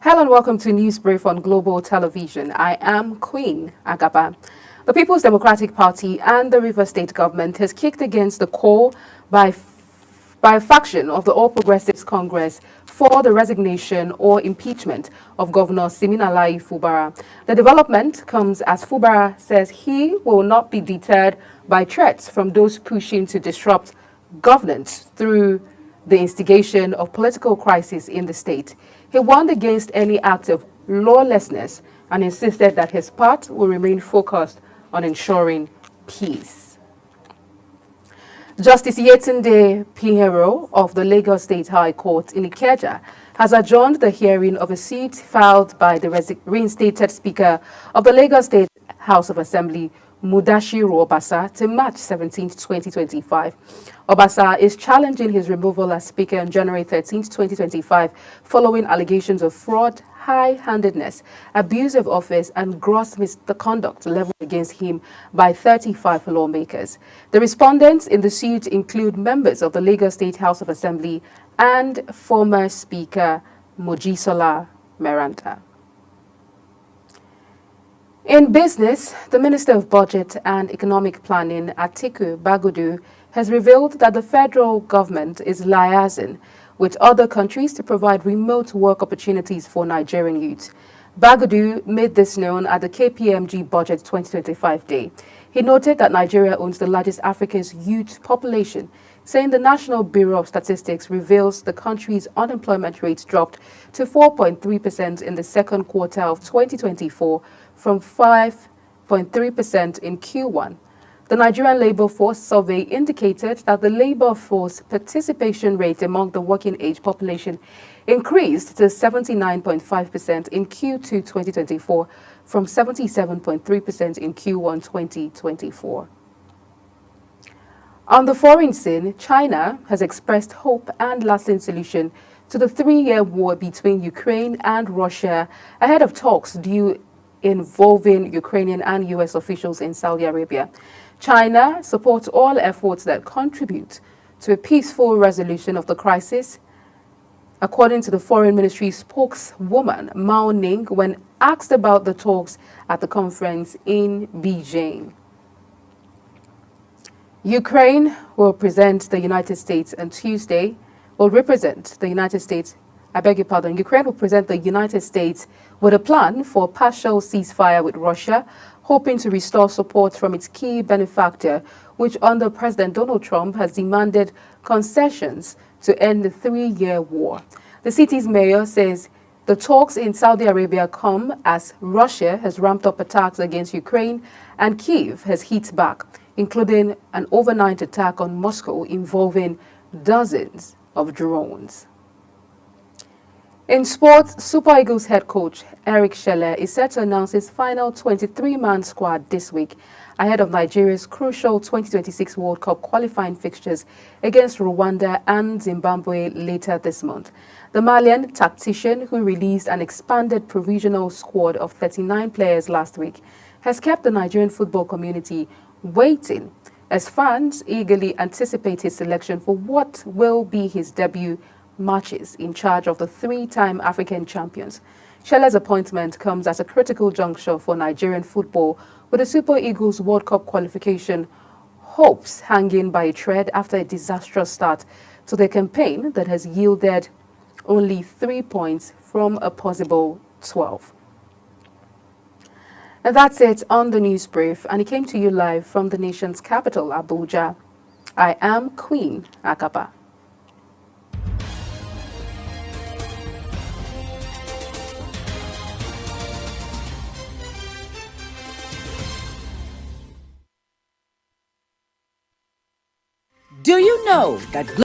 Hello and welcome to News Brief on Global Television. I am Queen Agaba. The People's Democratic Party and the Rivers State government has kicked against the call by a faction of the All Progressives Congress for the resignation or impeachment of Governor Siminalayi Fubara. The development comes as Fubara says he will not be deterred by threats from those pushing to disrupt governance through the instigation of political crisis in the state. He warned against any act of lawlessness and insisted that his part will remain focused on ensuring peace. Justice Yetunde Pinheiro of the Lagos State High Court in Ikeja has adjourned the hearing of a suit filed by the reinstated Speaker of the Lagos State House of Assembly, Mudashiru Obasa, to March 17, 2025. Obasa is challenging his removal as Speaker on January 13, 2025, following allegations of fraud, high-handedness, abuse of office, and gross misconduct leveled against him by 35 lawmakers. The respondents in the suit include members of the Lagos State House of Assembly and former Speaker Mojisola Meranda. In business, the Minister of Budget and Economic Planning, Atiku Bagudu, has revealed that the federal government is liaising with other countries to provide remote work opportunities for Nigerian youth. Bagudu made this known at the KPMG Budget 2025 Day. He noted that Nigeria owns the largest Africa's youth population, saying the National Bureau of Statistics reveals the country's unemployment rate dropped to 4.3% in the second quarter of 2024 from 5.3% in Q1. The Nigerian Labour Force survey indicated that the labour force participation rate among the working age population increased to 79.5% in Q2 2024 from 77.3% in Q1 2024. On the foreign scene, China has expressed hope and lasting solution to the three-year war between Ukraine and Russia ahead of talks due involving Ukrainian and U.S. officials in Saudi Arabia. China supports all efforts that contribute to a peaceful resolution of the crisis, according to the Foreign Ministry spokeswoman Mao Ning when asked about the talks at the conference in Beijing. Ukraine will represent the United States on Tuesday, Ukraine will present the United States with a plan for a partial ceasefire with Russia, hoping to restore support from its key benefactor, which under President Donald Trump has demanded concessions to end the three-year war. The city's mayor says the talks in Saudi Arabia come as Russia has ramped up attacks against Ukraine and Kyiv has hit back, including an overnight attack on Moscow involving dozens of drones. In sports, Super Eagles head coach Eric Schelle is set to announce his final 23-man squad this week ahead of Nigeria's crucial 2026 World Cup qualifying fixtures against Rwanda and Zimbabwe later this month. The Malian tactician, who released an expanded provisional squad of 39 players last week, has kept the Nigerian football community waiting as fans eagerly anticipate his selection for what will be his debut matches in charge of the three-time African champions. Schelle's appointment comes at a critical juncture for Nigerian football, with the Super Eagles World Cup qualification hopes hanging by a thread after a disastrous start to the campaign that has yielded only 3 points from a possible 12. And that's it on the news brief, and it came to you live from the nation's capital, Abuja. I am Queen Akapa. Do you know that